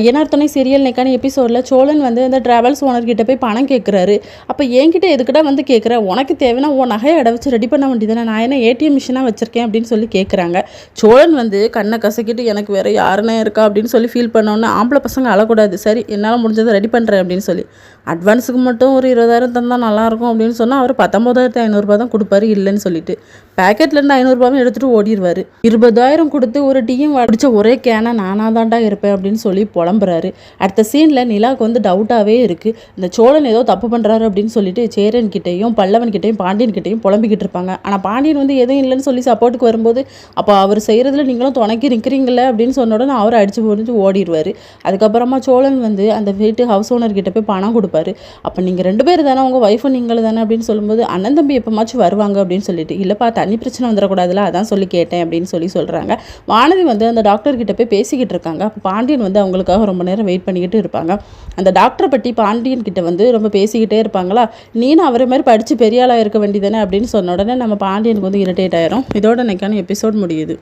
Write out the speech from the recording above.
INR துணை serial நெக்கான எபிசோடில் சோழன் வந்து அந்த ட்ராவல்ஸ் ஓனர்கிட்ட போய் பணம் கேட்குறாரு. அப்போ என்கிட்ட எதுக்கிட்ட வந்து கேட்குற, உனக்கு தேவைன்னா உன் நகையை அடை வச்சு ரெடி பண்ண வேண்டியதானே, நான் என்ன ஏடிஎம் மிஷினாக வச்சுருக்கேன் அப்படின்னு சொல்லி கேட்குறாங்க. சோழன் வந்து கண்ணை கசக்கிட்டு எனக்கு வேறு யாருன்னா இருக்கா அப்படின்னு சொல்லி ஃபீல் பண்ணோன்னே, ஆம்பளை பசங்க அழக்கூடாது, சரி என்னால் முடிஞ்சதை ரெடி பண்ணுறேன் அப்படின்னு சொல்லி அட்வான்ஸுக்கு மட்டும் ஒரு 20,000 தந்தால் நல்லாயிருக்கும் அப்படின்னு சொன்னால் அவர் 19,500 தான் கொடுப்பாரு இல்லைன்னு சொல்லிட்டு பேக்கெட்லேருந்து 500 எடுத்துகிட்டு ஓடிடுவார். 20,000 கொடுத்து ஒரு டீயும் அடித்த ஒரே கேனை நானாக தாண்டா இருப்பேன் அப்படின்னு சொல்லி புலம்புறாரு. அடுத்த சீனில் நிலாவுக்கு வந்து டவுட்டாகவே இருக்குது. இந்த சோழன் ஏதோ தப்பு பண்ணுறாரு அப்படின்னு சொல்லிட்டு சேரன் கிட்டேயும் பல்லவன் கிட்டேயும் பாண்டியன் கிட்டேயும் புலம்பிக்கிட்டு இருப்பாங்க. ஆனால் பாண்டியன் வந்து எதுவும் இல்லைன்னு சொல்லி சப்போர்ட்டுக்கு வரும்போது, அப்போ அவர் செய்கிறதுல நீங்களும் துணைக்கி நிற்கிறீங்களே அப்படின்னு சொன்ன உடனே அவர் அடித்து போட்டு ஓடிடுவார். அதுக்கப்புறமா சோழன் வந்து அந்த வீட்டு ஹவுஸ் ஓனர்கிட்ட போய் பணம் கொடுப்பாரு. அப்போ நீங்கள் 2 பேர் தானே, உங்கள் ஒய்ஃபும் நீங்களும் தானே அப்படின்னு சொல்லும்போது, அண்ணன் தம்பி எப்போமாச்சும் வருவாங்க அப்படின்னு சொல்லிட்டு, இல்லைப்பா தண்ணி பிரச்சனை வந்துடக்கூடாதுல அதான் சொல்லி கேட்டேன் அப்படின்னு சொல்கிறாங்க. வானதி வந்து அந்த டாக்டர் கிட்ட போய் பேசிக்கிட்டு இருக்காங்க. அப்போ பாண்டியன் வந்து அவங்களுக்காக ரொம்ப நேரம் வெயிட் பண்ணிக்கிட்டு இருப்பாங்க. அந்த டாக்டரை பற்றி பாண்டியன் கிட்ட வந்து ரொம்ப பேசிக்கிட்டே இருப்பாங்களா, நீனும் அவரை மாதிரி படித்து பெரிய ஆளாக இருக்க வேண்டியதானே அப்படின்னு சொன்ன உடனே நம்ம பாண்டியனுக்கு வந்து இரிட்டேட் ஆயிரும். இதோட இன்னைக்கான எபிசோட் முடியுது.